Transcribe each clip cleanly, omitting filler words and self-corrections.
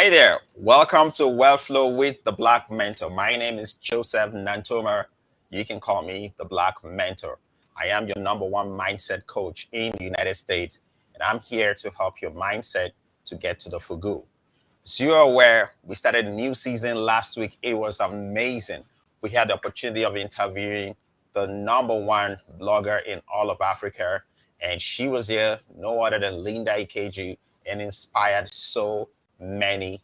Hi there. Welcome to Wealth Flow with the Black Mentor. My name is Joseph Nantomah. You can call me the Black Mentor. I am your number one mindset coach in the United States, and I'm here to help your mindset to get to the fugu. So you're aware, we started a new season last week. It was amazing. We had the opportunity of interviewing the number one blogger in all of Africa, and she was here, no other than Linda Ikeji, and inspired so many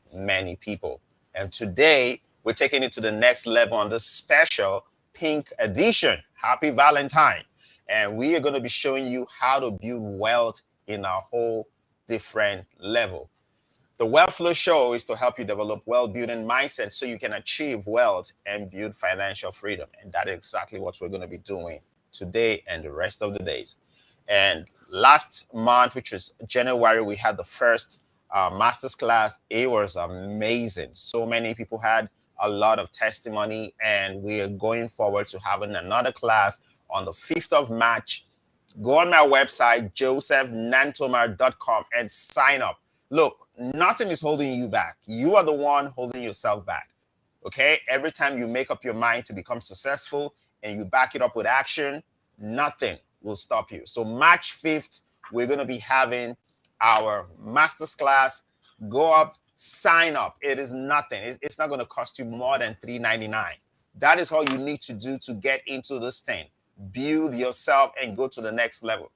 people. And today, we're taking it to the next level on this special pink edition. Happy Valentine. And we are going to be showing you how to build wealth in a whole different level. The Wealth Flow Show is to help you develop wealth-building mindset so you can achieve wealth and build financial freedom. And that is exactly what we're going to be doing today and the rest of the days. And last month, which was January, we had the first master's class. It was amazing. So many people had a lot of testimony, and we are going forward to having another class on the 5th of March. Go on my website, josephnantomah.com, and sign up. Look, nothing is holding you back. You are the one holding yourself back. Okay? Every time you make up your mind to become successful and you back it up with action, nothing will stop you. So March 5th, we're going to be having our master's class. Go up, sign up. It is nothing. It's not going to cost you more than $3.99. That is all you need to do to get into this thing. Build yourself and go to the next level.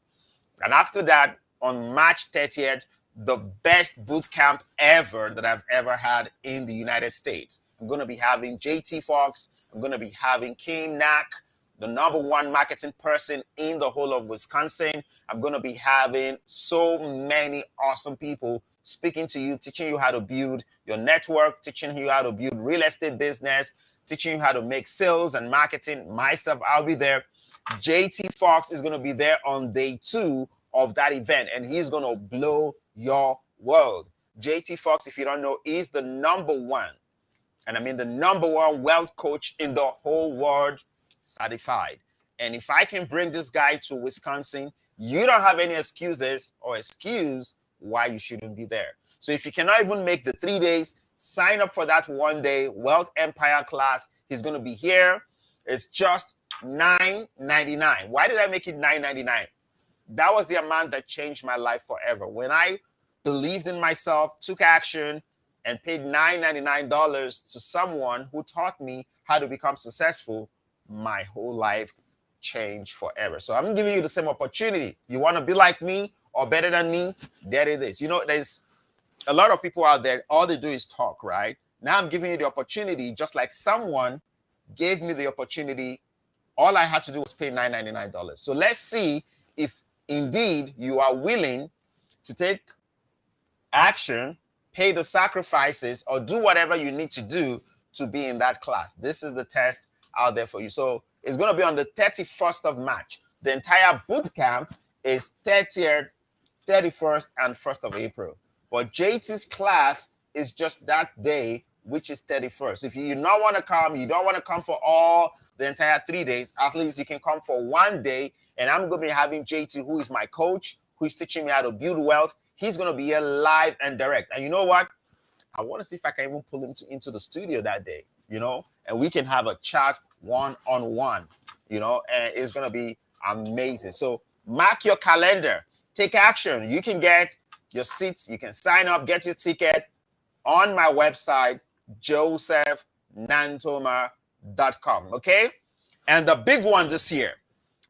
And after that, on March 30th, the best boot camp ever that I've ever had in the United States. I'm going to be having JT Fox. I'm going to be having Kim Nack, the number one marketing person in the whole of Wisconsin. I'm going to be having so many awesome people speaking to you, teaching you how to build your network, teaching you how to build real estate business, teaching you how to make sales and marketing. Myself, I'll be there. JT Fox is going to be there on day 2 of that event, and he's going to blow your world. JT Fox, if you don't know, is the number one, and I mean the number one wealth coach in the whole world, certified. And if I can bring this guy to Wisconsin, you don't have any excuses or excuse why you shouldn't be there. So if you cannot even make the 3 days, sign up for that 1 day Wealth Empire class. He's going to be here. It's just $9.99. Why did I make it $9.99? That was the amount that changed my life forever. When I believed in myself, took action, and paid $9.99 to someone who taught me how to become successful, my whole life changed forever. So I'm giving you the same opportunity. You want to be like me or better than me? There it is. You know, there's a lot of people out there, all they do is talk, right? Now I'm giving you the opportunity, just like someone gave me the opportunity. All I had to do was pay $9.99. So let's see if indeed you are willing to take action, pay the sacrifices, or do whatever you need to do to be in that class. This is the test out there for you. So it's going to be on the 31st of March. The entire boot camp is 30th, 31st, and 1st of April. But JT's class is just that day, which is 31st. If you not want to come, you don't want to come for all the entire 3 days, at least you can come for 1 day. And I'm going to be having JT, who is my coach, who is teaching me how to build wealth. He's going to be here live and direct. And you know what? I want to see if I can even pull him into the studio that day, you know, and we can have a chat one-on-one, you know, and it's going to be amazing. So mark your calendar. Take action. You can get your seats. You can sign up, get your ticket on my website, josephnantomah.com, okay? And the big one this year,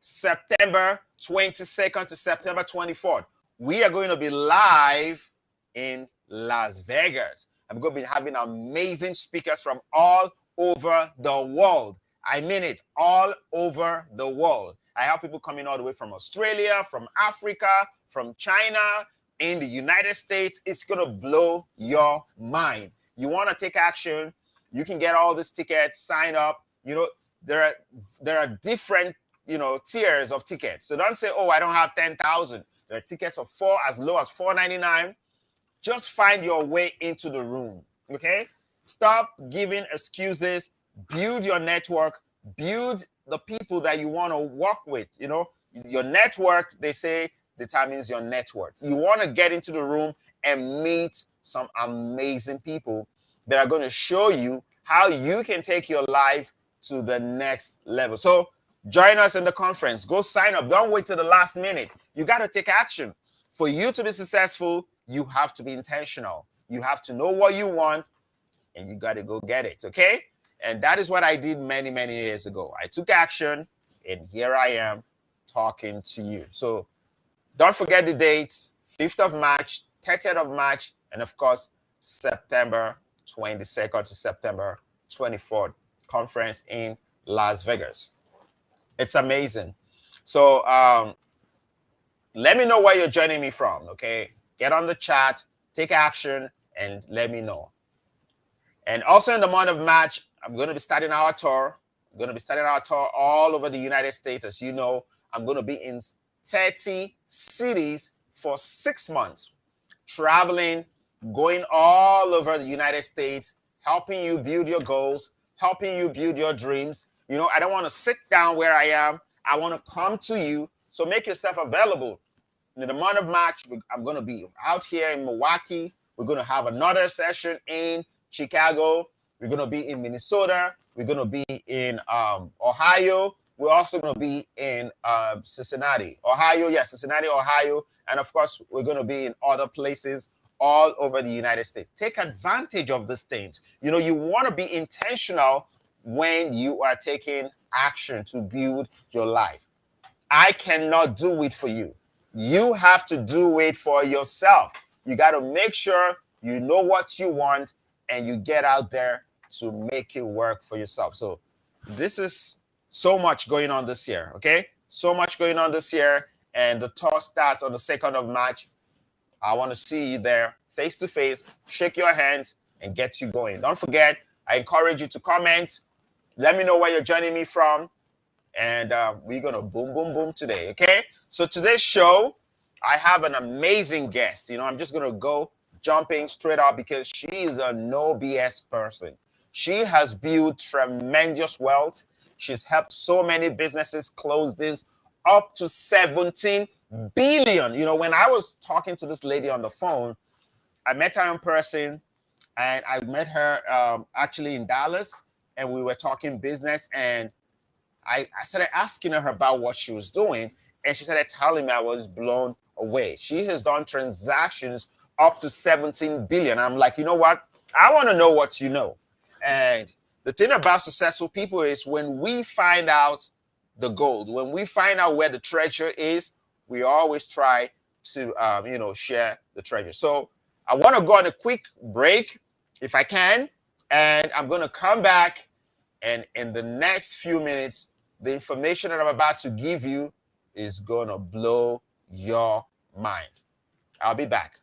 September 22nd to September 24th, we are going to be live in Las Vegas. I'm going to be having amazing speakers from all over the world. I mean it, all over the world. I have people coming all the way from Australia, from Africa, from China, in the United States. It's going to blow your mind. You want to take action, you can get all these tickets, sign up. You know, there are different, you know, tiers of tickets. So don't say, oh, I don't have 10,000. There are tickets of as low as $4.99. Just find your way into the room, okay? Stop giving excuses. Build your network. Build the people that you want to work with. You know, your network, they say, determines your network. You want to get into the room and meet some amazing people that are going to show you how you can take your life to the next level. So join us in the conference. Go sign up. Don't wait till the last minute. You got to take action. For you to be successful, you have to be intentional. You have to know what you want, and you got to go get it, okay? And that is what I did many, many years ago. I took action, and here I am talking to you. So don't forget the dates, 5th of March, 30th of March, and of course, September 22nd to September 24th, conference in Las Vegas. It's amazing. So let me know where you're joining me from, okay? Get on the chat, take action, and let me know. And also in the month of March, I'm going to be starting our tour. I'm going to be starting our tour all over the United States. As you know, I'm going to be in 30 cities for 6 months, traveling, going all over the United States, helping you build your goals, helping you build your dreams. You know, I don't want to sit down where I am. I want to come to you. So make yourself available. In the month of March, I'm going to be out here in Milwaukee. We're going to have another session in Chicago. We're going to be in Minnesota. We're going to be in Ohio. We're also going to be in Cincinnati, Ohio. Yes, Cincinnati, Ohio. And of course, we're going to be in other places all over the United States. Take advantage of these things. You know, you want to be intentional when you are taking action to build your life. I cannot do it for you. You have to do it for yourself. You got to make sure you know what you want and you get out there to make it work for yourself. So this is so much going on this year, okay? So much going on this year, and the tour starts on the 2nd of March. I want to see you there face to face, shake your hands, and get you going. Don't forget, I encourage you to comment. Let me know where you're joining me from, and we're going to boom, boom, boom today, okay? So today's show, I have an amazing guest. You know, I'm just going to go jumping straight up because she is a no BS person. She has built tremendous wealth. She's helped so many businesses close this up to 17 billion. You know, when I was talking to this lady on the phone, I met her in person, and I met her actually in Dallas, and we were talking business, and I started asking her about what she was doing, and she started telling me. I was blown away. She has done transactions up to 17 billion. I'm like, you know what? I want to know what you know. And the thing about successful people is when we find out the gold, when we find out where the treasure is, we always try to, share the treasure. So I want to go on a quick break if I can, and I'm going to come back, and in the next few minutes, the information that I'm about to give you is going to blow your mind. I'll be back.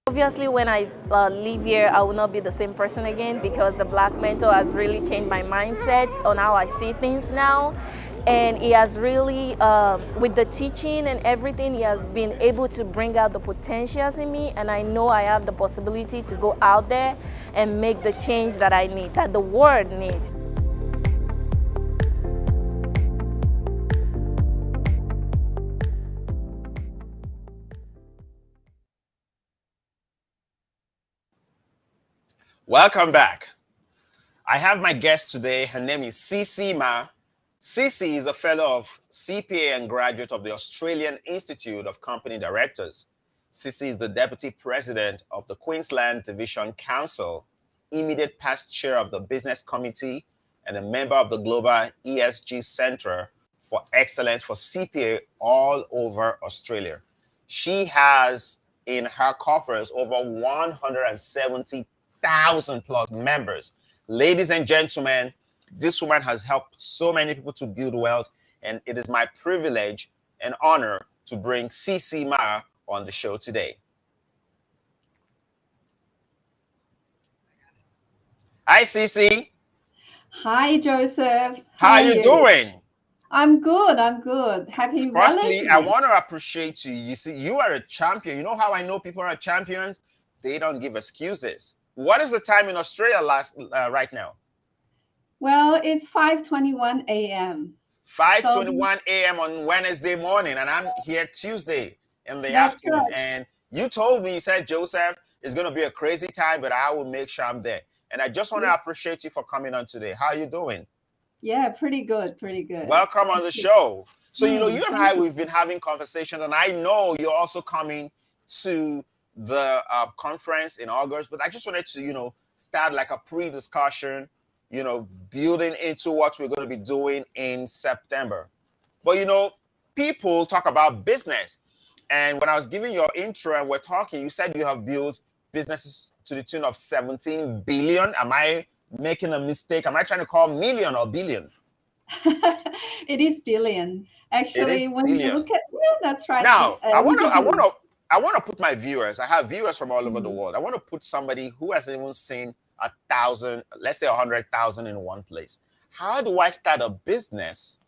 Obviously, when I leave here, I will not be the same person again because the Black Mentor has really changed my mindset on how I see things now. And he has really, with the teaching and everything, he has been able to bring out the potentials in me. And I know I have the possibility to go out there and make the change that I need, that the world needs. Welcome back. I have my guest today. Her name is Cici Ma. Cici is a fellow of CPA and graduate of the Australian Institute of Company Directors. Cici is the deputy president of the Queensland Division Council, immediate past chair of the business committee, and a member of the Global ESG Center for Excellence for CPA all over Australia. She has in her coffers over 170,000 plus members. Ladies and gentlemen, this woman has helped so many people to build wealth, and it is my privilege and honor to bring Cici Ma on the show today. Hi, Cici. Hi, Joseph. How are you doing? I'm good. I'm good. Happy Firstly, Valentine's. I want to appreciate you. You see, you are a champion. You know how I know people are champions? They don't give excuses. What is the time in Australia right now? Well, it's 5:21 a.m. So 5:21 a.m. on Wednesday morning, and I'm here Tuesday in the that's afternoon. correct. And you told me, you said, Joseph, it's going to be a crazy time, but I will make sure I'm there. And I just want to Yeah, appreciate you for coming on today. How are you doing? yeah, pretty good, pretty good. Welcome on Thank the you. show. So, you and Thank I, you. we've been having conversations, and I know you're also coming to the conference in August, but I just wanted to, start like a pre-discussion, building into what we're going to be doing in September. But, people talk about business. And when I was giving your intro and we're talking, you said you have built businesses to the tune of 17 billion. Am I making a mistake? Am I trying to call million or billion? It is billion. It is Actually, when you billion. look at, yeah, that's right. Now, I want It's to, a I want billion. to, I want to put my viewers. I have viewers from all over the Mhm. world. I want to put somebody who hasn't even seen 1,000, let's say 100,000 in one place. How do I start a business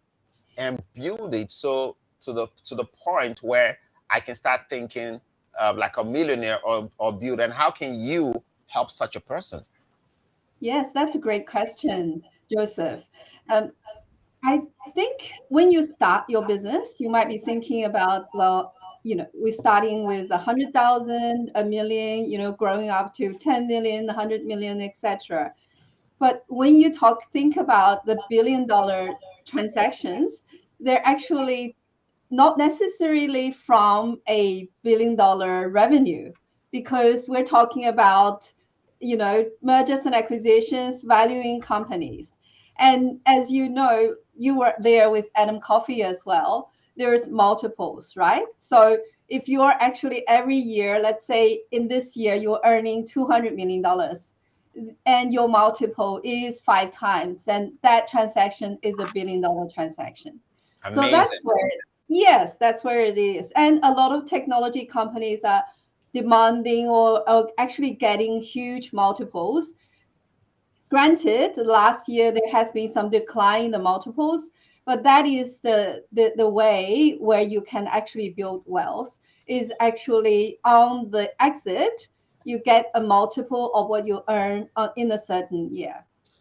and build it so to the point where I can start thinking like a millionaire or build? And how can you help such a person? Yes, that's a great question, Joseph. Um, I think when you start your business, you might be thinking about, well, we're starting with 100,000, a million, growing up to 10 million, 100 million, etc. But when you think about the billion-dollar transactions, they're actually not necessarily from a billion-dollar revenue, because we're talking about mergers and acquisitions, valuing companies. And as you know, you were there with Adam Coffey as well, there's multiples, right? So if you are actually every year, let's say in this year you're earning $200 million, and your multiple is 5 times, and that transaction is a billion-dollar transaction. So that's Amazing. where, yes, that's where it is. And a lot of technology companies are demanding or actually getting huge multiples. Granted, last year there has been some decline in the multiples, but that is the way where you can actually build wealth, is actually on the exit, you get a multiple of what you earn in a certain year.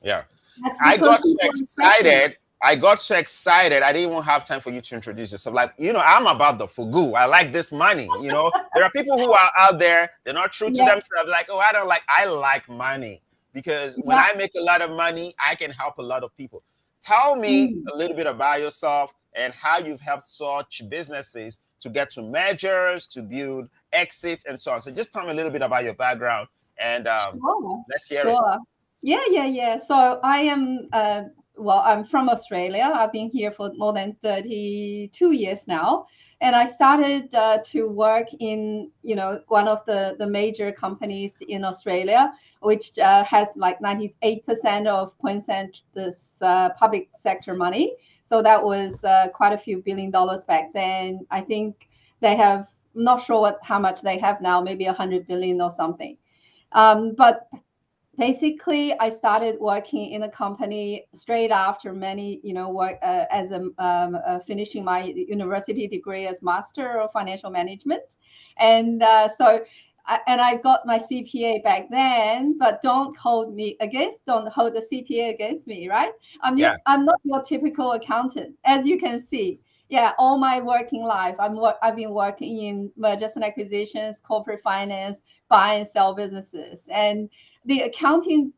Yeah. That's I because got so people are expecting. excited. I got so excited. I didn't even have time for you to introduce yourself. Like, I'm about the fugu. I like this money. There are people who are out there, they're not true to Yeah, themselves. Like, oh, I like money because when yeah. I make a lot of money, I can help a lot of people. Tell me Mm. a little bit about yourself and how you've helped such businesses to get to mergers, to build exits, and so on. So just tell me a little bit about your background and Sure, let's hear it. sure. Yeah, yeah, yeah. So I am, well, I'm from Australia. I've been here for more than 32 years now. And I started to work in, one of the major companies in Australia, which has like 98% of Queensland, this public sector money. So that was quite a few $1 billion back then. I think they have, not sure how much they have now, maybe 100 billion or something. But basically, I started working in a company straight after many, work as finishing my university degree as Master of Financial Management, and and I got my CPA back then. But don't hold the CPA against me, right? Yeah. I'm not your typical accountant, as you can see. Yeah, all my working life, I've been working in mergers and acquisitions, corporate finance, buy and sell businesses, and the accounting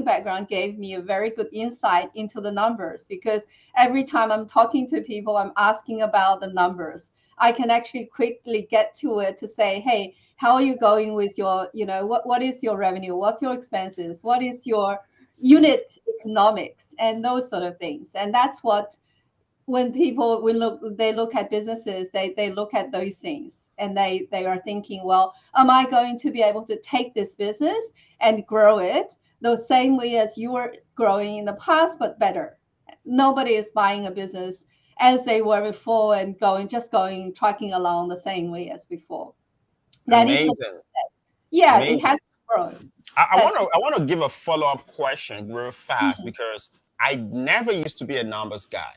background gave me a very good insight into the numbers, because every time I'm talking to people, I'm asking about the numbers. I can actually quickly get to it to say, hey, how are you going with your, what is your revenue? What's your expenses? What is your unit economics? And those sort of things. And that's what, when people they look at businesses, they look at those things, and they are thinking, well, am I going to be able to take this business and grow it the same way as you were growing in the past, but better? Nobody is buying a business as they were before and going trucking along the same way as before. That is the, Amazing. yeah, it Amazing. has to grow. I want That's to I want to give a follow-up question real fast Mhm. because I never used to be a numbers guy.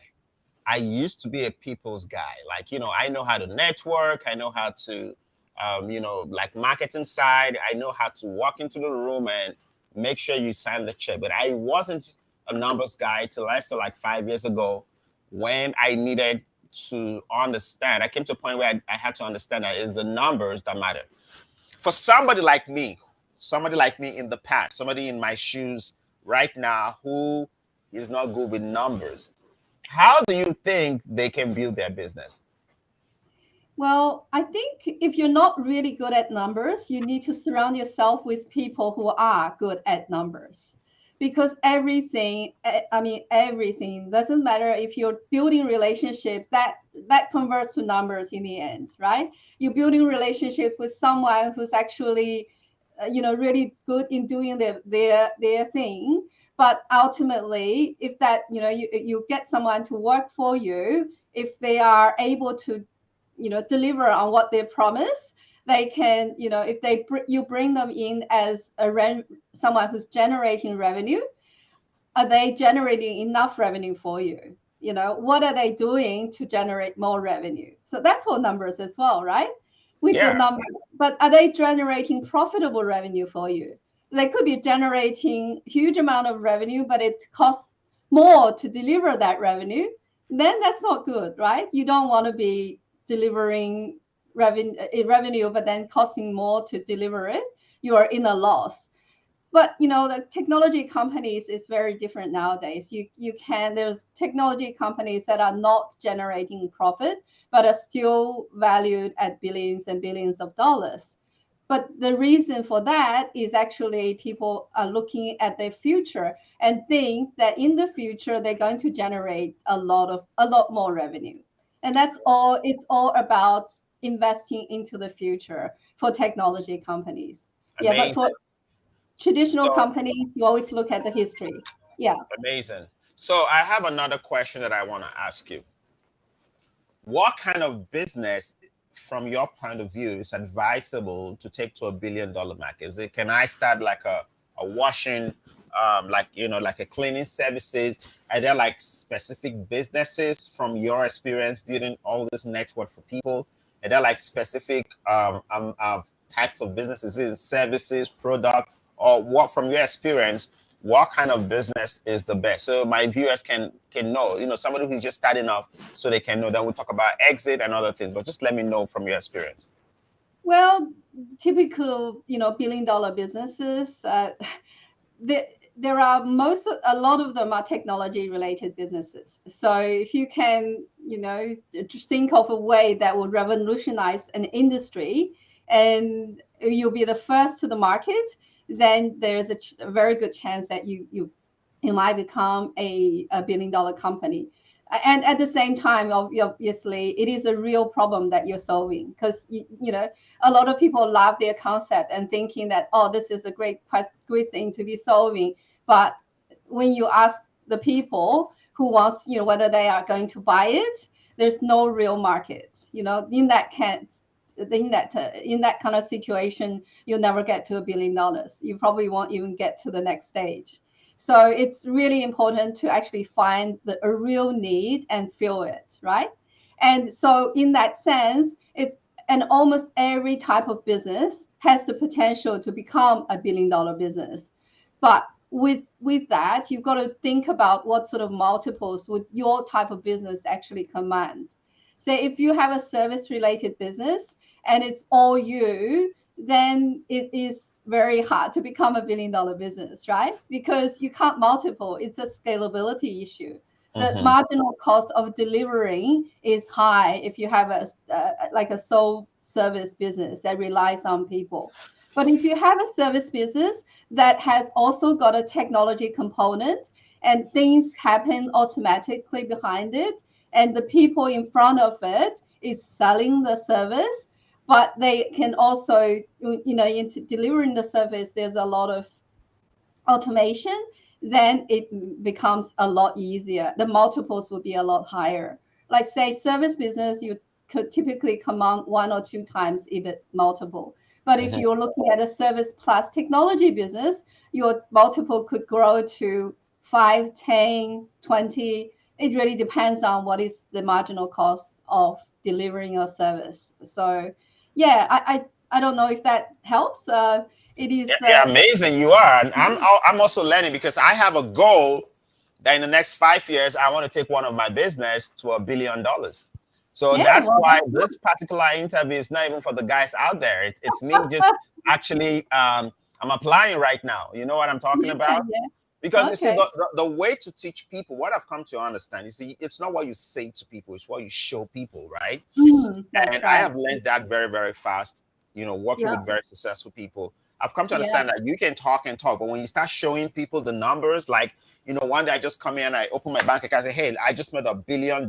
I used to be a people's guy. Like, I know how to network. I know how to, like marketing side. I know how to walk into the room and make sure you sign the check. But I wasn't a numbers guy till I said like 5 years ago. when I needed to understand, I came to a point where I had to understand that it's the numbers that matter. For somebody like me in the past, somebody in my shoes right now who is not good with numbers, how do you think they can build their business? Well, I think if you're not really good at numbers, you need to surround yourself with people who are good at numbers. Because everything, I mean, everything doesn't matter if you're building relationships, that converts to numbers in the end, right? You're building relationships with someone who's actually, really good in doing their thing. But ultimately, if that, you get someone to work for you, if they are able to deliver on what they promise, they can, if you bring them in as someone who's generating revenue, are they generating enough revenue for you? What are they doing to generate more revenue? So that's all numbers as well, right? With the Yeah, numbers, but are they generating profitable revenue for you? They could be generating huge amount of revenue, but it costs more to deliver that revenue. Then that's not good, right? You don't want to be delivering revenue, but then costing more to deliver it. You are in a loss. But the technology companies is very different nowadays. There's technology companies that are not generating profit but are still valued at billions and billions of dollars. But the reason for that is actually people are looking at their future and think that in the future they're going to generate a lot more revenue. And that's all. It's all about investing into the future for technology companies. Yeah, but for amazing. traditional So companies, you always look at the history. Yeah. amazing. So I have another question that I want to ask you. What kind of business, from your point of view, is advisable to take to $1 billion mark? Is it, can I start like a washing, like, like a cleaning services? Are there like specific businesses from your experience building all this network for people? Are there like specific types of businesses, is it services, product, or what, from your experience, what kind of business is the best, so my viewers can know, somebody who's just starting off, so they can know. Then we'll talk about exit and other things, but just let me know from your experience. Well, typical, billion-dollar businesses. There are a lot of them are technology related businesses. So if you can, just think of a way that will revolutionize an industry and you'll be the first to the market, then there's a very good chance that you might become a billion-dollar company. And at the same time, obviously, it is a real problem that you're solving, because a lot of people love their concept and thinking that, oh, this is a great thing to be solving. But when you ask the people who wants, whether they are going to buy it, there's no real market. In that kind of situation, you'll never get to $1 billion. You probably won't even get to the next stage. So it's really important to actually find a real need and fill it, right? And so in that sense, and almost every type of business has the potential to become a $1 billion business. But with that, you've got to think about what sort of multiples would your type of business actually command. So if you have a service related business and it's all you, then it is very hard to become a $1 billion business, right? Because you can't multiple. It's a scalability issue. The Mm-hmm. marginal cost of delivering is high if you have like a sole service business that relies on people. But if you have a service business that has also got a technology component and things happen automatically behind it, and the people in front of it is selling the service, but they can also, into delivering the service, there's a lot of automation, then it becomes a lot easier. The multiples will be a lot higher. Like say service business, you could typically command 1 or 2 times EBIT multiple. But if Mm-hmm. you're looking at a service plus technology business, your multiple could grow to 5, 10, 20. It really depends on what is the marginal cost of delivering your service. So yeah, I don't know if that helps. It is Yeah, yeah, amazing you are. And I'm also learning because I have a goal that in the next 5 years, I want to take one of my business to $1 billion. So Yeah, that's well, why this particular interview is not even for the guys out there. It's me just actually, I'm applying right now. You know what I'm talking yeah, about? yeah. Because you see, Okay. the way to teach people, what I've come to understand, you see, it's not what you say to people, it's what you show people, right? That's And I right. have learned that very, very fast, working Yeah, with very successful people. I've come to yeah, understand that you can talk and talk, but when you start showing people the numbers, like, one day I just come in and I open my bank account and say, hey, I just made $1 billion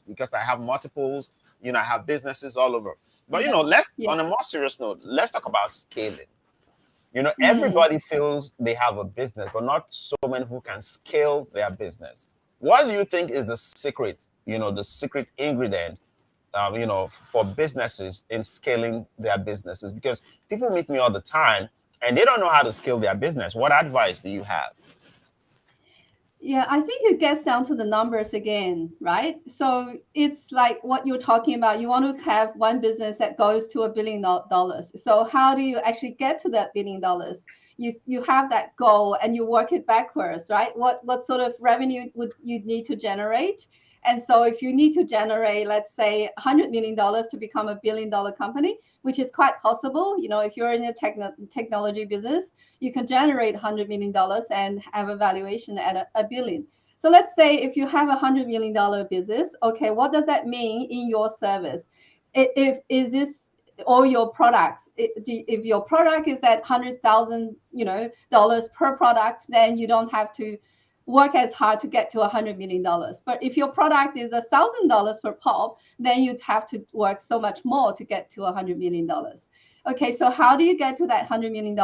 because I have multiples, I have businesses all over. But, yeah, let's, yeah. on a more serious note, let's talk about scaling. Mm. Everybody feels they have a business, but not so many who can scale their business. What do you think is the secret, the secret ingredient, for businesses in scaling their businesses? Because people meet me all the time and they don't know how to scale their business. What advice do you have? Yeah, I think it gets down to the numbers again, right? So it's like what you're talking about. You want to have one business that goes to $1 billion. So how do you actually get to that $1 billion? You have that goal and you work it backwards, right? What sort of revenue would you need to generate? And so if you need to generate, let's say, $100 million to become $1 billion company, which is quite possible, if you're in a technology business, you can generate $100 million and have a valuation at a billion. So let's say if you have $100 million business, okay, what does that mean in your service? If is this all your products? If your product is at $100,000, dollars per product, then you don't have to work as hard to get to $100 million. But if your product is $1,000 per pop, then you'd have to work so much more to get to $100 million. Okay, so how do you get to that $100 million?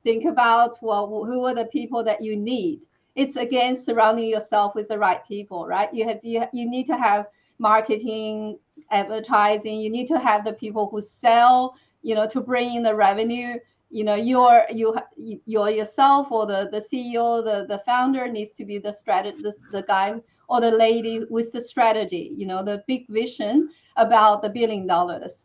Think about, well, who are the people that you need? It's again surrounding yourself with the right people, right? You need to have marketing, advertising. You need to have the people who sell, to bring in the revenue. You're yourself, or the CEO, the founder needs to be the strategy, the guy or the lady with the strategy, the big vision about the $1 billion.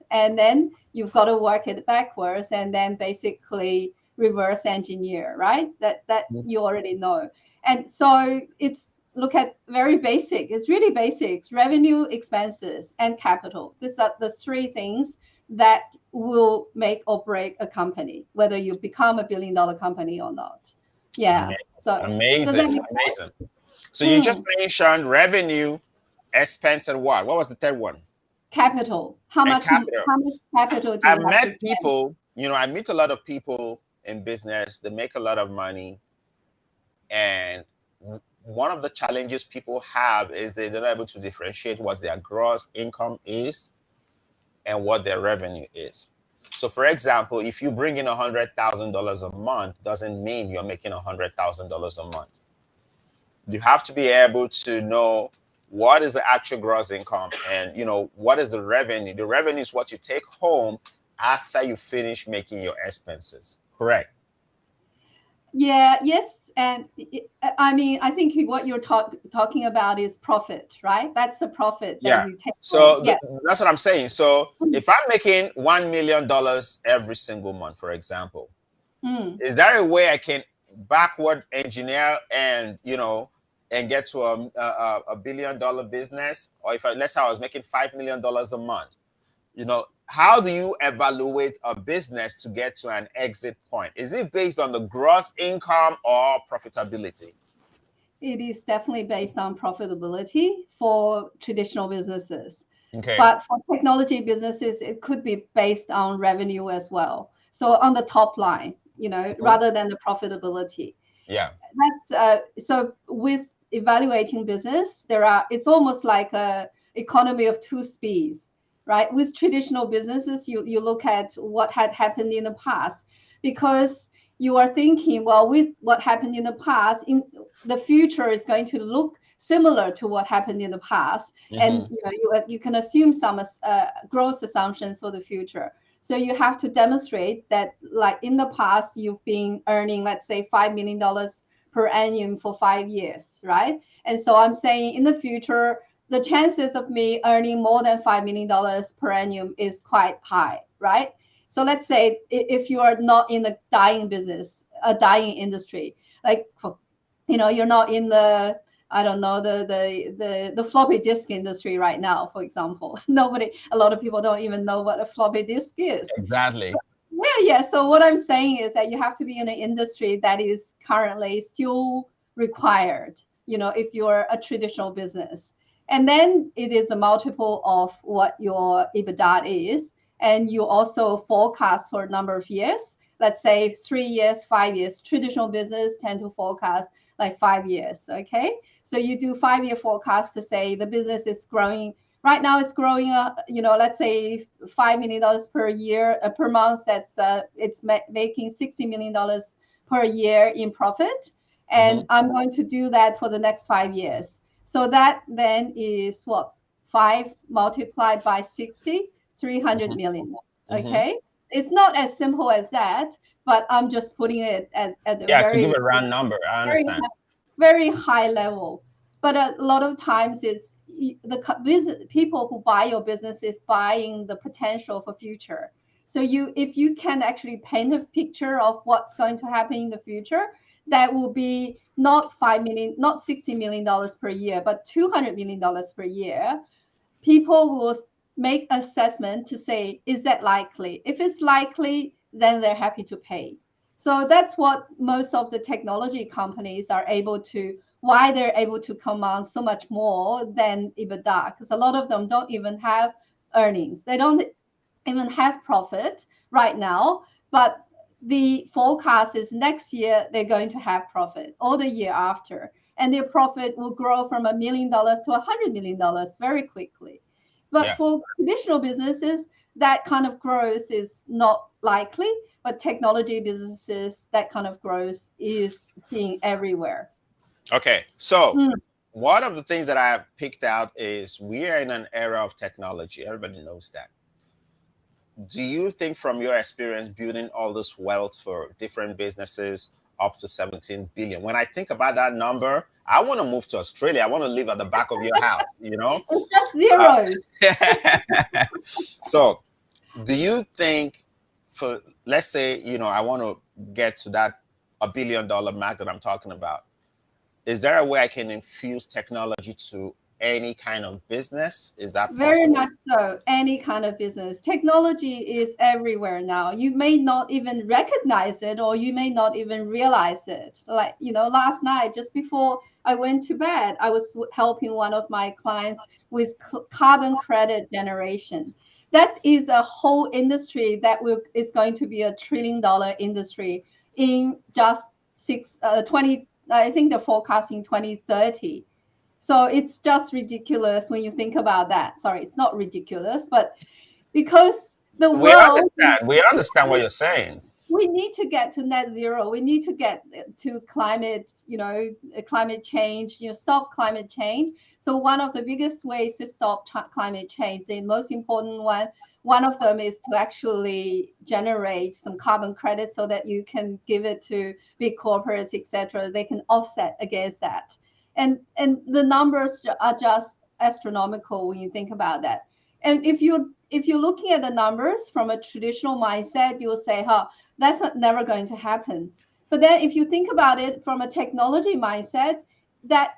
And then you've got to work it backwards and then basically reverse engineer, right? That you already know. And so it's look at very basic. It's really basics: revenue, expenses, and capital. These are the three things that will make or break a company, whether you become a $1 billion company or not. Yeah. So does that Amazing, make amazing. So you sense? just mentioned revenue, expense, and what was the third one? Capital. And capital. How much capital do I you have to met spend? people, I meet a lot of people in business, they make a lot of money. And one of the challenges people have is they're not able to differentiate what their gross income is and what their revenue is. So, for example, if you bring in $100,000 a month, doesn't mean you're making $100,000 a month. You have to be able to know what is the actual gross income and what is the revenue. The revenue is what you take home after you finish making your expenses. Correct. Yeah, yes. And I mean, I think what you're talking about is profit, right? That's the profit that Yeah. you take home. So Yeah. that's what I'm saying. So if I'm making $1 million every single month, for example, Mm. is there a way I can backward engineer and and get to a $1 billion business? Or if let's say I was making $5 million a month, how do you evaluate a business to get to an exit point? Is it based on the gross income or profitability? It is definitely based on profitability for traditional businesses. Okay. But for technology businesses, it could be based on revenue as well. So on the top line, rather than the profitability. Yeah. So with evaluating business, it's almost like a economy of two speeds, right? With traditional businesses, you look at what had happened in the past, because you are thinking, well, with what happened in the past, in the future is going to look similar to what happened in the past. And Mm-hmm. you can assume some growth assumptions for the future. So you have to demonstrate that, like in the past, you've been earning, let's say, $5 million per annum for 5 years, right? And so I'm saying in the future, the chances of me earning more than $5 million per annum is quite high, right? So let's say if you are not in the dying business, a dying industry, like you're not in the I don't know, the floppy disk industry right now, for example. A lot of people don't even know what a floppy disk is. Exactly. Yeah. So what I'm saying is that you have to be in an industry that is currently still required, if you're a traditional business. And then it is a multiple of what your EBITDA is. And you also forecast for a number of years. Let's say 3 years, 5 years. Traditional business tend to forecast like 5 years. Okay. So you do 5 year forecast to say the business is growing. Right now, it's growing. Let's say $5 million per year, per month. It's making $60 million per year in profit, Hmm. and I'm going to do that for the next 5 years. So that then is what, 5 multiplied by 60, 300 Hmm. million. Hmm. Okay, it's not as simple as that, but I'm just putting it at a Yeah, to give very a round number, I very understand. very high level. But a lot of times it's people who buy your business is buying the potential for future. So if you can actually paint a picture of what's going to happen in the future, that will be not 5 million, not $60 million per year, but $200 million per year. People will make assessment to say, is that likely? If it's likely, then they're happy to pay. So that's what most of the technology companies are able to, why they're able to command so much more than EBITDA, because a lot of them don't even have earnings. They don't even have profit right now, but the forecast is next year they're going to have profit, or the year after, and their profit will grow from $1 million to $100 million very quickly. But Yeah. for traditional businesses, that kind of growth is not likely, but technology businesses, that kind of growth is seen everywhere. Okay. So Mm. one of the things that I have picked out is we are in an era of technology. Everybody knows that. Do you think, from your experience building all this wealth for different businesses, up to 17 billion, when I think about that number, I want to move to Australia. I want to live at the back of your house. It's just Uh, zeros. so, do you think, for, let's say, I want to get to that $1 billion mark that I'm talking about, is there a way I can infuse technology to any kind of business? Is that Very possible? much so. Any kind of business. Technology is everywhere now. You may not even recognize it, or you may not even realize it. Like, last night, just before I went to bed, I was helping one of my clients with carbon credit generation. That is a whole industry that is going to be $1 trillion industry in just 20, I think they're forecasting 2030. So it's just ridiculous when you think about that. Sorry, it's not ridiculous, but because the We world, understand. We understand what you're saying. we need to get to net zero. We need to get to climate, climate change, stop climate change. So one of the biggest ways to stop climate change, the most important one of them is to actually generate some carbon credits so that you can give it to big corporates, etc. They can offset against that. And the numbers are just astronomical when you think about that. And if you're looking at the numbers from a traditional mindset, you'll say, huh, that's never going to happen. But then if you think about it from a technology mindset, that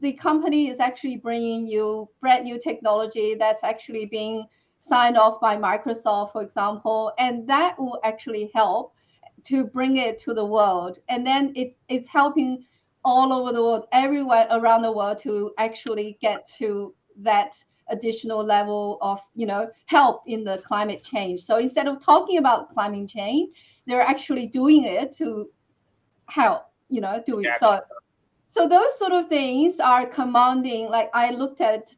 the company is actually bringing you brand new technology that's actually being signed off by Microsoft, for example, and that will actually help to bring it to the world. And then it's helping all over the world, everywhere around the world, to actually get to that additional level of help in the climate change. So instead of talking about climate change, they're actually doing it to help doing Gotcha. so those sort of things are commanding. Like, I looked at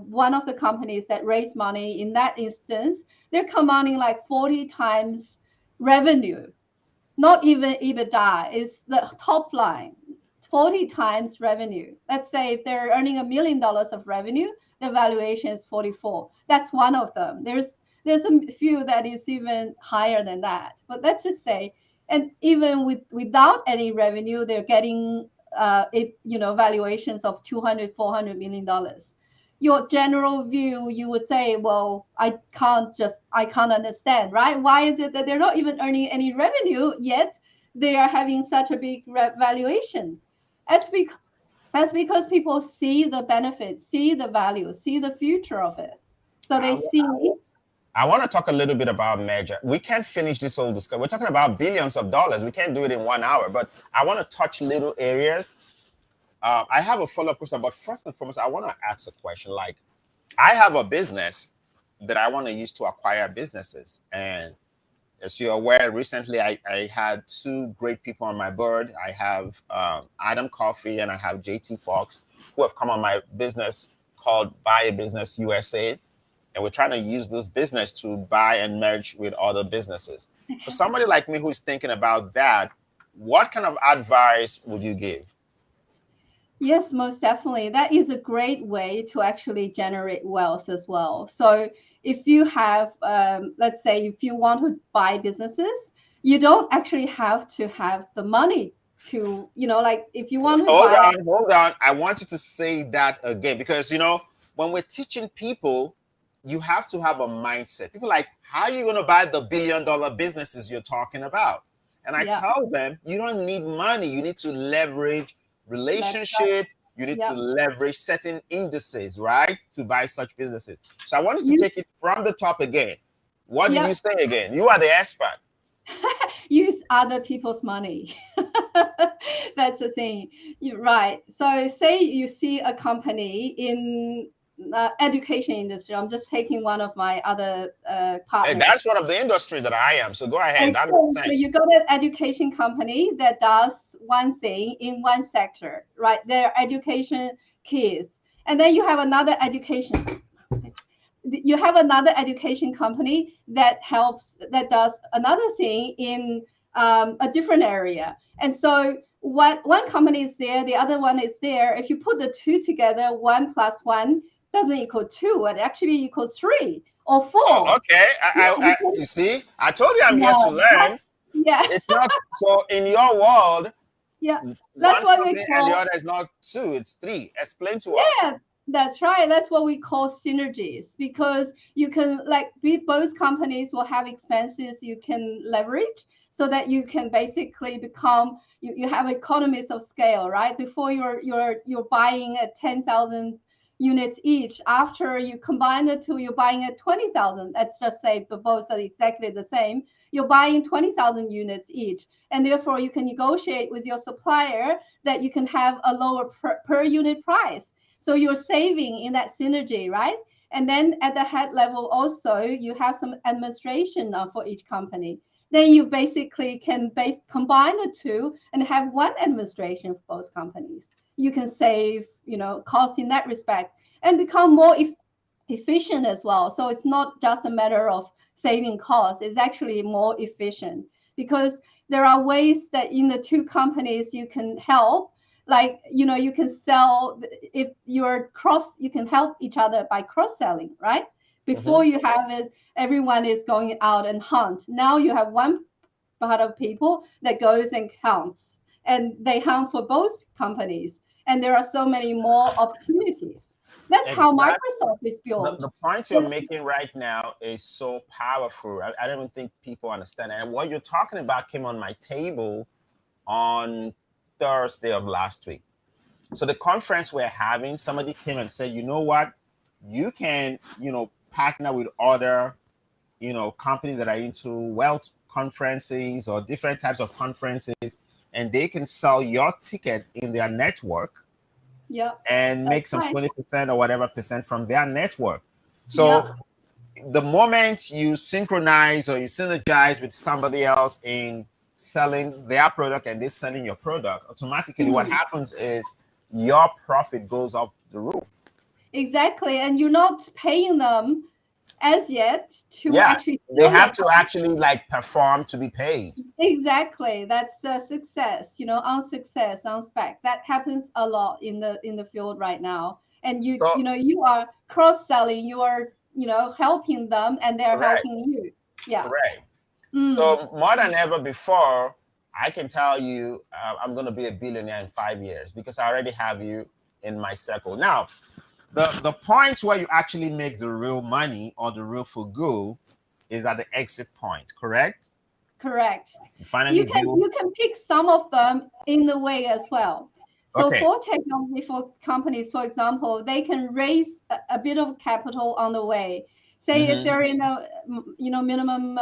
one of the companies that raised money in that instance, they're commanding like 40 times revenue, not even EBITDA, is the top line. 40 times revenue. Let's say if they're earning $1 million of revenue, the valuation is 44. That's one of them. There's a few that is even higher than that. But let's just say, and even without any revenue, they're getting valuations of 200, $400 million. Your general view, you would say, well, I can't understand, right? Why is it that they're not even earning any revenue yet they are having such a big valuation? That's because That's because people see the benefits, see the value, see the future of it. So they I, see. I want to talk a little bit about merger. We can't finish this whole discussion. We're talking about billions of dollars. We can't do it in 1 hour, but I want to touch little areas. I have a follow-up question, but first and foremost, I want to ask a question. Like, I have a business that I want to use to acquire businesses. And as you're aware, recently I had two great people on my board. I have Adam Coffey and I have JT Fox, who have come on my business called Buy a Business USA. And we're trying to use this business to buy and merge with other businesses. For somebody like me who's thinking about that, what kind of advice would you give? Yes, most definitely. That is a great way to actually generate wealth as well. So if you have, let's say, if you want to buy businesses, you don't actually have to have the money to, like if you want to Hold buy. on, hold on. I want you to say that again because when we're teaching people, you have to have a mindset. People are like, how are you going to buy the billion-dollar businesses you're talking about? And I Yeah, tell them, you don't need money. You need to leverage that's right. relationship. You need to Yeah. leverage certain indices, right, to buy such businesses. So I wanted to You, take it from the top again. What did yeah, you say again? You are the expert. use other people's money. That's the thing. You're right. So say you see a company in education industry. I'm just taking one of my other Hey, partners. that's one of the industries that I am. So go ahead. That makes Excellent. So sense. you got an education company that does one thing in one sector, right? They're education kids. And then you have another education company that does another thing in a different area. And so one company is there, the other one is there. If you put the two together, 1 plus 1 doesn't equal 2, it actually equals 3 or Oh, 4. okay. Yeah, You see, I told you I'm here to no. learn. Yeah. It's not so in your world, Yeah, that's one what we company and the call. other is not two, it's three. Explain to us. Yeah, that's right. That's what we call synergies, because you can, like, both companies will have expenses you can leverage, so that you can basically become, you have economies of scale, right? Before you're buying at 10,000 units each. After you combine the two, you're buying at 20,000. Let's just say the both are exactly the same. You're buying 20,000 units each, and therefore you can negotiate with your supplier that you can have a lower per unit price. So you're saving in that synergy, right? And then at the head level, also, you have some administration for each company. Then you basically can combine the two and have one administration for both companies. You can save, costs in that respect, and become more efficient as well. So it's not just a matter of saving costs, it's actually more efficient, because there are ways that in the two companies you can help, like, you can sell. If you can help each other by cross selling, right? Mhm. Before you have it, everyone is going out and hunt. Now you have one part of people that goes and counts, and they hunt for both companies, and there are so many more opportunities. That's how Exactly. Microsoft is built. The point you're making right now is so powerful. I don't even think people understand. And what you're talking about came on my table on Thursday of last week. So the conference we're having, somebody came and said, you know what? You can, partner with other, companies that are into wealth conferences or different types of conferences, and they can sell your ticket in their network Yeah, and that's make some right. 20% or whatever percent from their network. Yeah. So the moment you synchronize or you synergize with somebody else in selling their product and they selling your product, automatically what Mm. happens is your profit goes up the roof. Exactly. And you're not paying them as yet to Yeah, actually they sell your have to product. actually like perform to be paid. Exactly. That's success, on success, on spec. That happens a lot in the field right now. And So you are cross-selling, you are, helping them, and they're correct, helping you. Yeah. correct. Mm. So more than ever before, I can tell you I'm going to be a billionaire in 5 years because I already have you in my circle. Now, the point where you actually make the real money or the real for good is at the exit point, correct? Correct. You finally You can build. you can pick some of them in the way as well. So Okay. for technology, for companies, for example, they can raise a bit of capital on the way. Say if Mm-hmm. they're in a minimum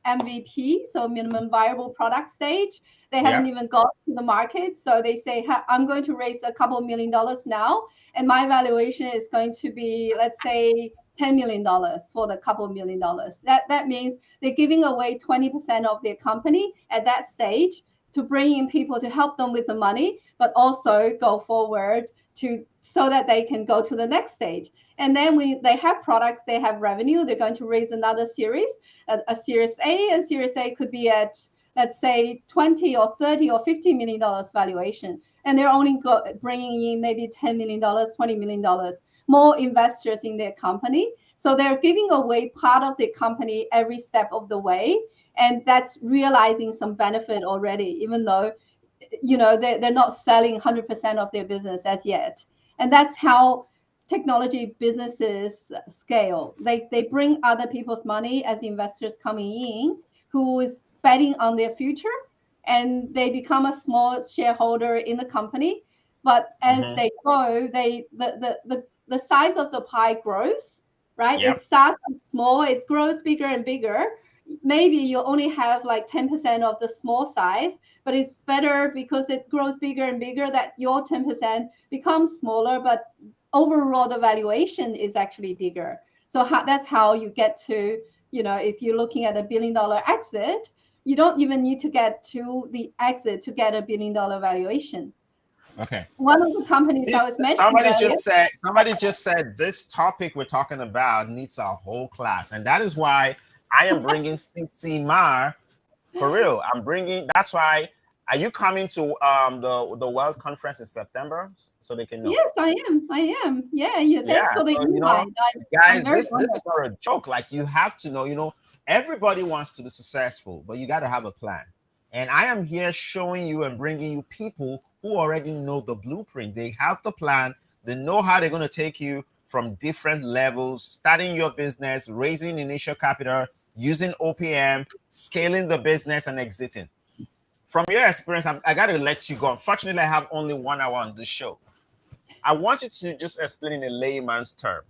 MVP, so minimum viable product stage, they haven't Yeah. even got to the market. So they say, I'm going to raise a couple $1 million now, and my valuation is going to be, let's say, $10 million for the couple $1 million. That means they're giving away 20% of their company at that stage to bring in people to help them with the money, but also go forward to so that they can go to the next stage. And then they have products, they have revenue, they're going to raise another series, a series A, and series A could be at, let's say, 20 or 30 or $50 million valuation. And they're only bringing in maybe $10 million, $20 million, more investors in their company. So they're giving away part of their company every step of the way. And that's realizing some benefit already, even though they're not selling 100% of their business as yet. And that's how technology businesses scale. They bring other people's money as investors coming in who is betting on their future, and they become a small shareholder in the company. But as Mm-hmm. they go, the size of the pie grows, right? It Yep. starts small, it grows bigger and bigger. Maybe you only have like 10% of the small size, but it's better because it grows bigger and bigger that your 10% becomes smaller, but overall the valuation is actually bigger. So that's how you get to, if you're looking at a $1 billion exit, you don't even need to get to the exit to get a $1 billion valuation. Okay. One of the companies I This was mentioning earlier. somebody just said this topic we're talking about needs a whole class, and that is why I am bringing CC Mar for real. I'm bringing. That's why. Are you coming to the World Conference in September so they can know? Yes, I am. I am. Yeah, yeah. Yeah. Thanks for the So invite. I'm guys, very this honored. is not a joke. Like you have to know. Everybody wants to be successful, but you got to have a plan. And I am here showing you and bringing you people who already know the blueprint. They have the plan. They know how they're going to take you from different levels, starting your business, raising initial capital, using OPM, scaling the business, and exiting. From your experience, I got to let you go. Unfortunately, I have only 1 hour on this show. I want you to just explain in a layman's term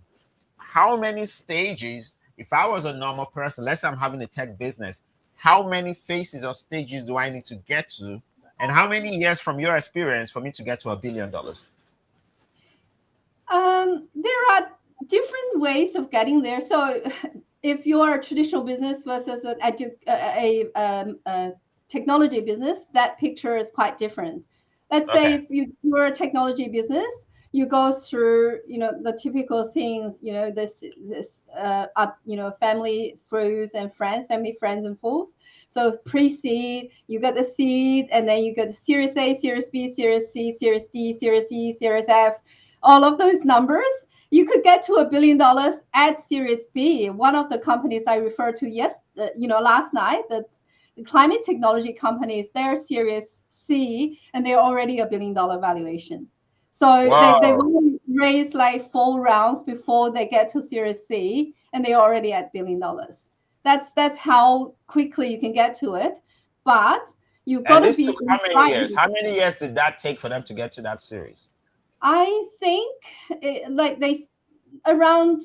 how many stages, if I was a normal person, let's say I'm having a tech business, how many phases or stages do I need to get to? And how many years from your experience for me to get to $1 billion? There are different ways of getting there. So, if you're a traditional business versus a technology business, that picture is quite different. Let's say Okay. if you're a technology business, you go through, the typical things, family, fools, and friends, family, friends, and fools. So pre-seed, you get the seed, and then you get the Series A, Series B, Series C, Series D, Series E, Series F, all of those numbers. You could get to $1 billion at Series B. One of the companies I referred to last night, the climate technology companies, they're Series C, and they're already $1 billion valuation. So they've Whoa. only raised like 4 rounds before they get to Series C, and they're already at $1 billion. That's how quickly you can get to it, but you've got And to this be took how many inclined. years? How many years did that take for them to get to that series? I think like they around,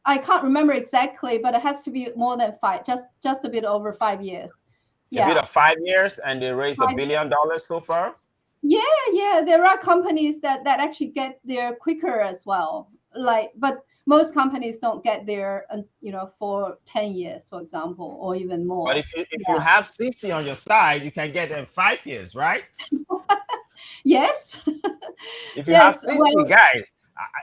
I can't remember exactly, but it has to be more than 5, just a bit over 5 years. A bit Yeah. of 5 years, and they raised $1 Five, billion so far. yeah, yeah. There are companies that actually get there quicker as well. But most companies don't get there, for 10 years, for example, or even But more. if you have CC on your side, you can get them 5 years, right? Yes. If you have Yes. 60 Well, guys,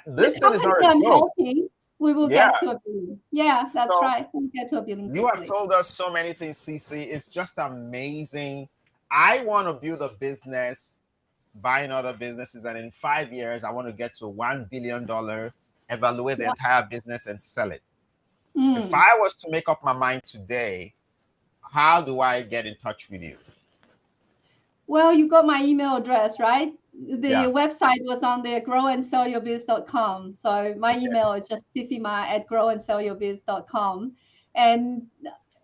the this thing is company not a I'm joke. helping, we will Yeah. get to $1 billion. Yeah, that's So right. We'll get to $1 billion you have quickly. told us so many things, CC. It's just amazing. I want to build a business, buying other businesses, and in 5 years, I want to get to $1 billion, evaluate the Yeah. entire business, and sell it. If Mm. I was to make up my mind today, how do I get in touch with you? Well, you got my email address, right? The Yeah. website was on there, growandsellyourbiz.com. So my email is just ccma@growandsellyourbiz.com. And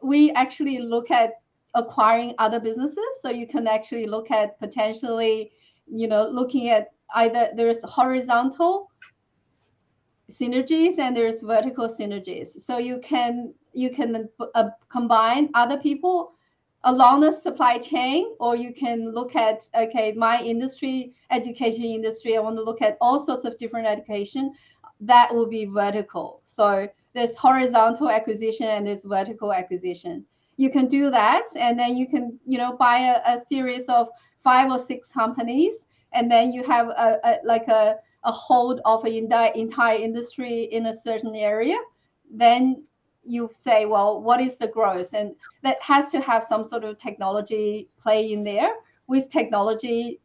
we actually look at acquiring other businesses. So you can actually look at potentially, looking at either there's horizontal synergies and there's vertical synergies. So you can combine other people along the supply chain, or you can look at, okay, my industry, education industry, I want to look at all sorts of different education. That will be vertical. So there's horizontal acquisition and there's vertical acquisition. You can do that, and then you can, buy a series of 5 or 6 companies, and then you have a hold of an entire industry in a certain area. Then you say, well, what is the growth? And that has to have some sort of technology play in there. With technology,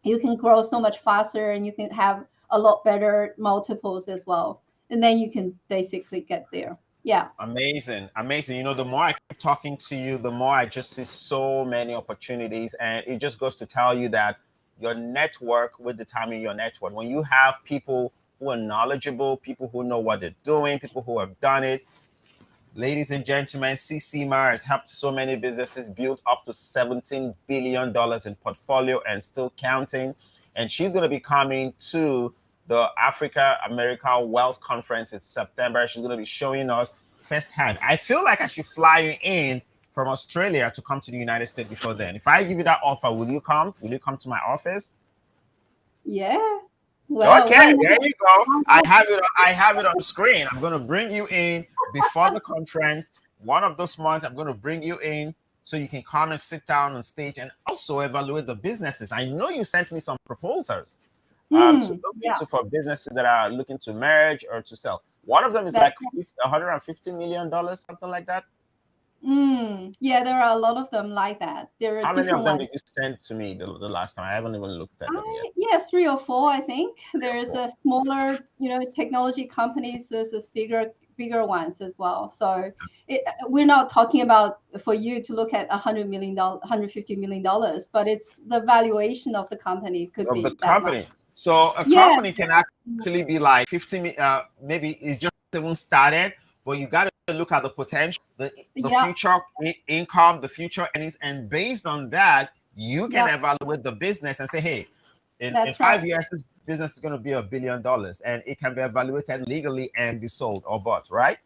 you can grow so much faster, and you can have a lot better multiples as well. And then you can basically get there. Yeah. Amazing, amazing. The more I keep talking to you, the more I just see so many opportunities, and it just goes to tell you that your network will determine your network. When you have people who are knowledgeable, people who know what they're doing, people who have done it. Ladies and gentlemen, CCMA has helped so many businesses build up to $17 billion in portfolio and still counting. And she's going to be coming to the Africa America Wealth Conference in September. She's going to be showing us firsthand. I feel like I should fly you in from Australia to come to the United States before then. If I give you that offer, will you come? Will you come to my office? Yeah. Well, okay, there you go. I have it on screen. I'm going to bring you in before the conference. One of those months, I'm going to bring you in so you can come and sit down on stage and also evaluate the businesses. I know you sent me some proposals to look into for businesses that are looking to merge or to sell. One of them is like $150 million, something like that. Yeah, there are a lot of them like that. There are How many of them ones. did you send to me the last time? I haven't even looked at them yet. Yeah, 3 or 4, I think. There's a smaller, technology companies. There's bigger ones as well. So we're not talking about for you to look at $100 million, $150 million, but it's the valuation of the company could be the that company. much. So a company can actually be like 50, maybe it just even started, but you got to look at the potential, the future income, the future earnings, and based on that, you can evaluate the business and say, hey, in 5 years, this business is going to be $1 billion, and it can be evaluated legally and be sold or bought, right?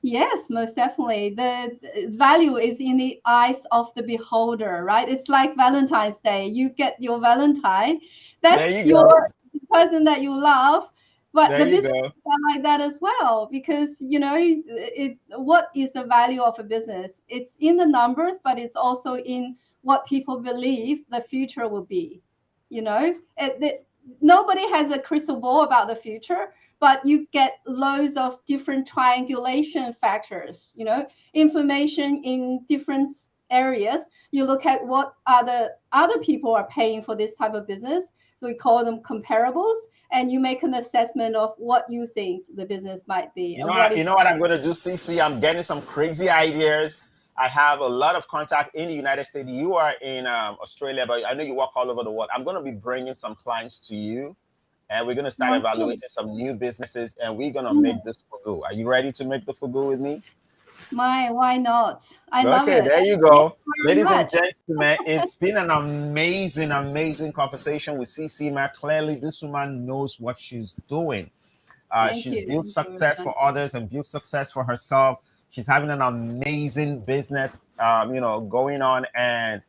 Yes, most definitely. The value is in the eyes of the beholder, right? It's like Valentine's Day. You get your Valentine. That's your person that you love. But the business are like that as well, because what is the value of a business? It's in the numbers, but it's also in what people believe the future will be. Nobody has a crystal ball about the future, but you get loads of different triangulation factors, information in different areas. You look at what other people are paying for this type of business. So we call them comparables, and you make an assessment of what you think the business might be. You know what I'm going to do, CC? I'm getting some crazy ideas. I have a lot of contact in the United States. You are in Australia, but I know you work all over the world. I'm going to be bringing some clients to you, and we're going to start evaluating some new businesses, and we're going to make this fugu. Are you ready to make the fugu with me? Why not? I love it. Okay, there you go. Ladies and gentlemen, it's been an amazing, amazing conversation with CC Ma. Clearly, this woman knows what she's doing. She's built success for others and built success for herself. She's having an amazing business, going on, and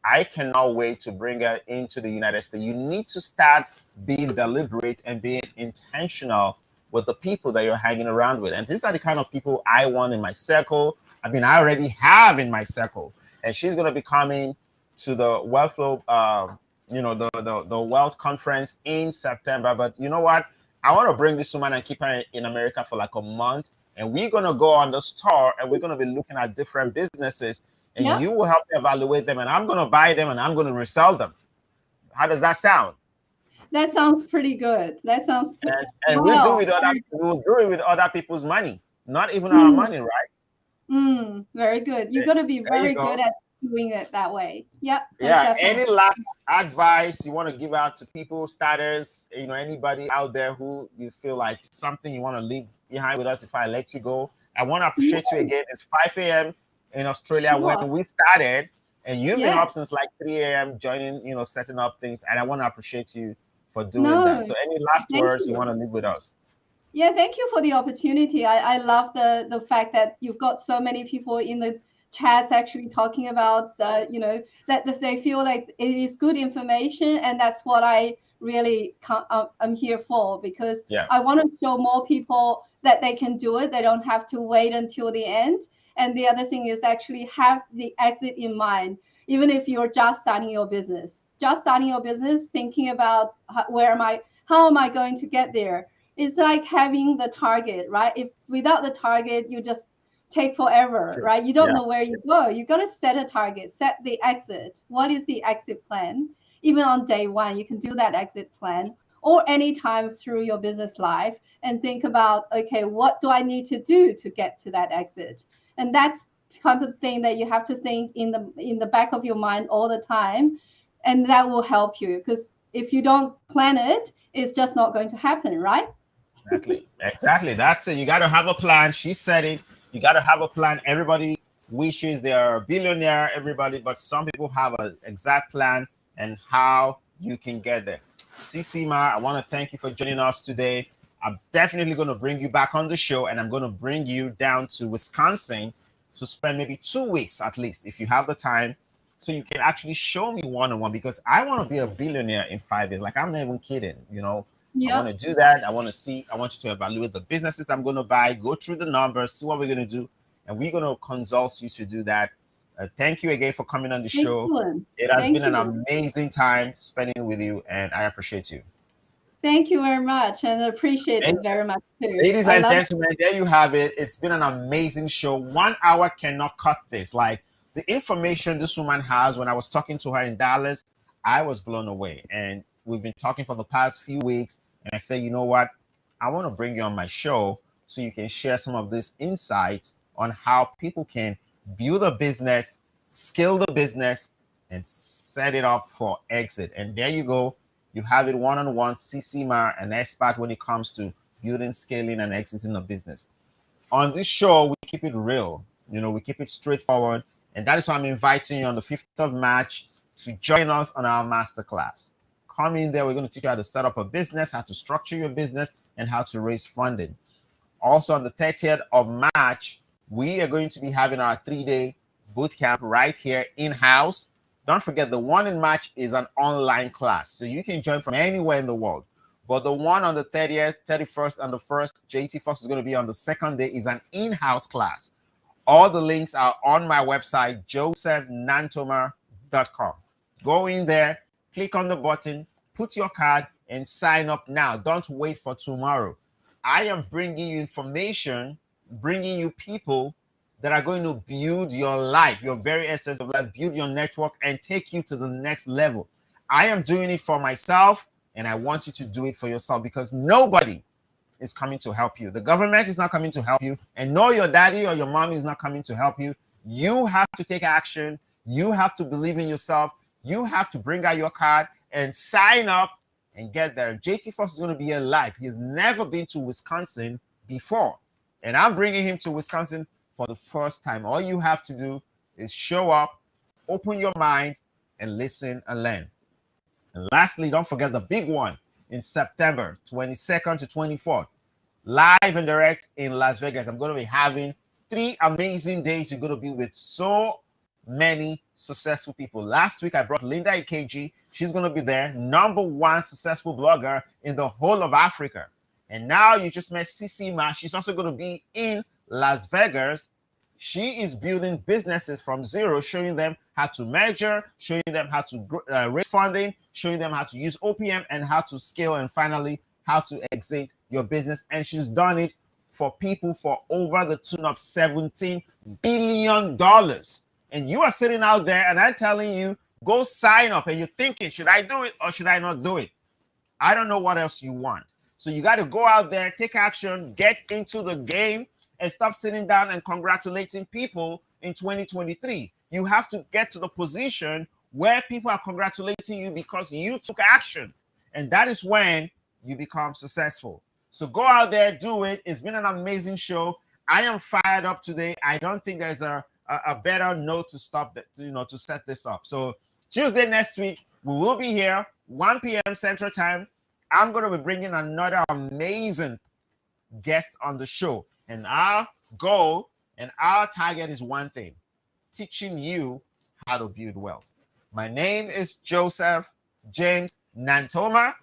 I cannot wait to bring her into the United States. You need to start being deliberate and being intentional with the people that you're hanging around with. And these are the kind of people I want in my circle. I mean, I already have in my circle. And she's going to be coming to the Wealth Flow, the Wealth Conference in September. But you know what? I want to bring this woman and keep her in America for like a month. And we're going to go on the store, and we're going to be looking at different businesses. And you will help me evaluate them. And I'm going to buy them, and I'm going to resell them. How does that sound? That sounds pretty good. That sounds and we'll do it with other people's money, not even our money, right? Very good. You got to be very good at doing it that way. Yep. Yeah. Any last advice you want to give out to people, starters, anybody out there who you feel like something you want to leave behind with us if I let you go? I want to appreciate you again. It's 5 a.m. in Australia when we started, and you've been up since like 3 a.m. joining, setting up things, and I want to appreciate you for doing that. No, So any last thank words you you. want to leave with us? Yeah, thank you for the opportunity. I love the fact that you've got so many people in the chats actually talking about that they feel like it is good information, and that's what I really I'm here for, because Yeah. I want to show more people that they can do it. They don't have to wait until the end. And the other thing is actually have the exit in mind, even if you're just starting your business. Just starting your business, thinking about how am I going to get there? It's like having the target, right? If without the target, you just take forever, Sure. right? You don't Yeah. know where you go. You got to set a target, set the exit. What is the exit plan? Even on day one, you can do that exit plan, or anytime through your business life, and think about, okay, what do I need to do to get to that exit? And that's kind of thing that you have to think in the back of your mind all the time, and that will help you, because if you don't plan it, it's just not going to happen, right? Exactly. Exactly. That's it. You got to have a plan. She said it. You got to have a plan. Everybody wishes they are a billionaire, everybody, but some people have an exact plan and how you can get there. CC Ma, I want to thank you for joining us today. I'm definitely going to bring you back on the show, and I'm going to bring you down to Wisconsin to spend maybe 2 weeks at least, if you have the time, so you can actually show me one on one, because I want to be a billionaire in 5 years. Like, I'm not even kidding, you know. I want Yeah. to do that. I want you to evaluate the businesses I'm going to buy, go through the numbers, see what we're going to do, and we're going to consult you to do that. Thank you again for coming on the show. Excellent. It has been Thank an you. amazing time spending with you, and I appreciate you. Thank you very much, and appreciate it Ladies very much too. ladies I and love. gentlemen, there you have it. It's been an amazing show. 1 hour cannot cut this. Like, the information this woman has, when I was talking to her in Dallas, I was blown away. And we've been talking for the past few weeks. And I said, you know what? I want to bring you on my show so you can share some of these insights on how people can build a business, scale the business, and set it up for exit. And there you go. You have it one on one. CC Ma, an expert when it comes to building, scaling, and exiting a business. On this show, we keep it real. You know, we keep it straightforward. And that is why I'm inviting you on the 5th of March to join us on our masterclass. Come in there. We're going to teach you how to set up a business, how to structure your business, and how to raise funding. Also, on the 30th of March, we are going to be having our 3-day boot camp right here in-house. Don't forget, the one in March is an online class, so you can join from anywhere in the world. But the one on the 30th, 31st, and the 1st, JT Fox is going to be on the second day, is an in-house class. All the links are on my website, josephnantomah.com. Go in there, click on the button, put your card, and sign up now. Don't wait for tomorrow. I am bringing you information, bringing you people that are going to build your life, your very essence of life, build your network, and take you to the next level. I am doing it for myself, and I want you to do it for yourself, because nobody is coming to help you. The government is not coming to help you, and no, your daddy or your mommy is not coming to help you. You have to take action. You have to believe in yourself. You have to bring out your card and sign up and get there. JT Fox is going to be alive. He has never been to Wisconsin before, and I'm bringing him to Wisconsin for the first time. All you have to do is show up, open your mind, and listen and learn. And lastly, don't forget the big one in September 22nd to 24th, live and direct in Las Vegas. I'm going to be having 3 amazing days. You're going to be with so many successful people. Last week, I brought Linda Ikeji. She's going to be there, #1 successful blogger in the whole of Africa. And now you just met CC Ma. She's also going to be in Las Vegas. She is building businesses from zero, showing them how to measure, showing them how to raise funding, showing them how to use OPM, and how to scale, and finally, how to exit your business. And she's done it for people for over the tune of $17 billion. And you are sitting out there, and I'm telling you, go sign up. And you're thinking, should I do it or should I not do it? I don't know what else you want. So you got to go out there, take action, get into the game, and stop sitting down and congratulating people in 2023. You have to get to the position where people are congratulating you because you took action. And that is when you become successful. So go out there, do it. It's been an amazing show. I am fired up today. I don't think there's a better note to stop that, to set this up. So Tuesday next week, we will be here, 1 p.m. Central Time. I'm going to be bringing another amazing guest on the show. And our goal and our target is one thing: teaching you how to build wealth. My name is Joseph James Nantomah.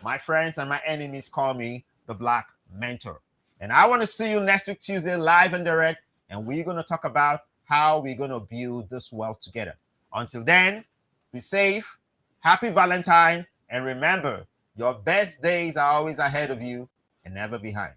My friends and my enemies call me the Black Mentor. And I want to see you next week, Tuesday, live and direct. And we're going to talk about how we're going to build this wealth together. Until then, be safe. Happy Valentine. And remember, your best days are always ahead of you and never behind.